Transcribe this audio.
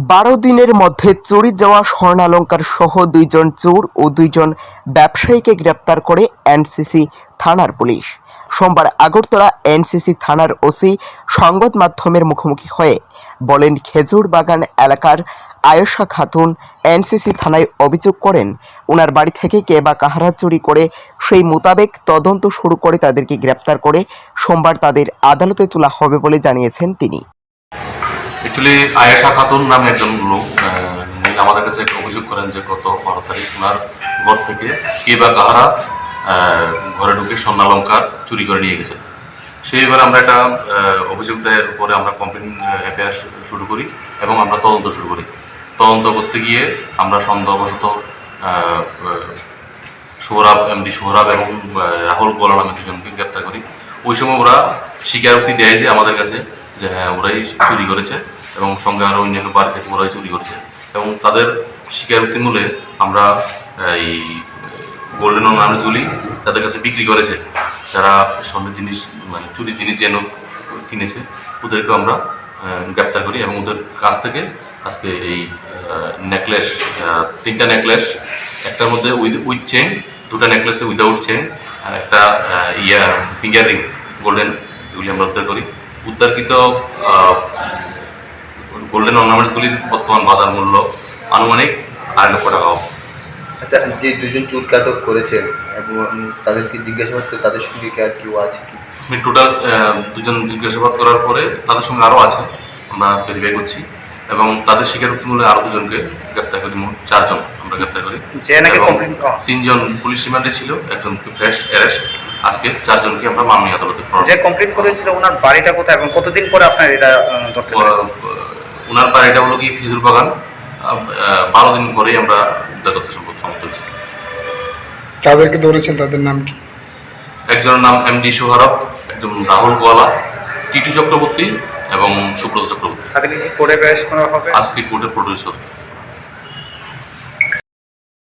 12 দিনের মধ্যে চুরি যাওয়া স্বর্ণালংকার সহ 2 জন চোর ও 2 জন ব্যবসায়ীকে গ্রেপ্তার করে এনসিসি থানার পুলিশ। সোমবার আগরতলা এনসিসি থানার ওসি সংবাদ মাধ্যমের মুখোমুখি হয়ে বলেন, খেজুর বাগান এলাকার আয়েশা খাতুন এনসিসি থানায় অভিযোগ করেন ওনার বাড়ি থেকে কে বা কাহারা চুরি করে, সেই মোতাবেক তদন্ত শুরু করে তাদেরকে গ্রেপ্তার করে সোমবার তাদের আদালতে তোলা হবে বলে জানিয়েছেন তিনি। অ্যাকচুয়ালি আয়েশা খাতুন নামে একজন লোক আমাদের কাছে একটা অভিযোগ করেন যে গত 12 তারিখ ওনার ঘর থেকে কে বা কাহারা ঘরে ঢুকে স্বর্ণালংকার চুরি করে নিয়ে গেছে। সেইবার আমরা একটা অভিযোগ দায়ের পরে আমরা কমপ্লেন এফআইআর শুরু করি এবং আমরা তদন্ত শুরু করি। তদন্ত করতে গিয়ে আমরা সন্দেহবশত এমডি সোহরাব এবং রাহুল গোলা নামে দুজনকে গ্রেপ্তার করি। ওই সময় ওরা স্বীকারোক্তি দেয় যে আমাদের কাছে যে হ্যাঁ ওরাই চুরি করেছে এবং সঙ্গে আরও অন্যান্য বাড়ি থেকে ওরাই চুরি করেছে এবং তাদের স্বীকারোক্তি মূলে আমরা এই গোল্ডেন অর্নামেন্টসগুলি তাদের কাছে বিক্রি করেছে, যারা স্বর্ণের জিনিস মানে চুরি জিনিস যেন কিনেছে ওদেরকে আমরা গ্রেপ্তার করি এবং ওদের কাছ থেকে আজকে এই নেকলেস, 3টা নেকলেস, একটার মধ্যে উইথ চেন, 2টা নেকলেসে উইদাউট চেন আর একটা ফিঙ্গার রিং গোল্ডেন, এগুলি আমরা উদ্ধার করি। উদ্ধারকৃত গোল্ডেন অর্নামেন্টসগুলির বর্তমান বাজার মূল্য আনুমানিক 2.5 লক্ষ টাকা হবে। আচ্ছা, যে 2 জন চোরকে আটক করেছেন এবং তাদেরকে জিজ্ঞাসাবাদ করে তাদের সঙ্গে কি আর কেউ আছে কি? আমি টোটাল 2 জন জিজ্ঞাসাবাদ করার পরে তাদের সঙ্গে আরও আছে, আমরা ভেরিফাই করছি এবং তাদের স্বীকারোক্তি মূলে আরও 2 জনকে গ্রেপ্তার করি, মোট 4 জন আমরা গ্রেপ্তার করি। 3 জন পুলিশ রিমান্ডে ছিল, একজনকে ফ্রেশ অ্যারেস্ট, আজকে 4 জনকে আমরা মাননীয় আদালতে যে কমপ্লিট করেছিল ওনার বাড়িটা কোথায় এবং কতদিন পরে আপনার এটা ধরতে পেরেছেন? ওনার বাড়িটা হলো কি খেজুর বাগান। 12 দিন পরেই আমরা উদ্ধার করতে সক্ষম হয়েছি। তাদেরকে ধরেছেন, তাদের নাম কি? একজনের নাম এমডি সোহরাব, একজন রাহুল গোয়ালা, টিটু চক্রবর্তী এবং সুব্রত চক্রবর্তী। তাদেরকে কি কোর্টে পেশ করা হবে? আজকে কোর্টে প্রডিউস হবে।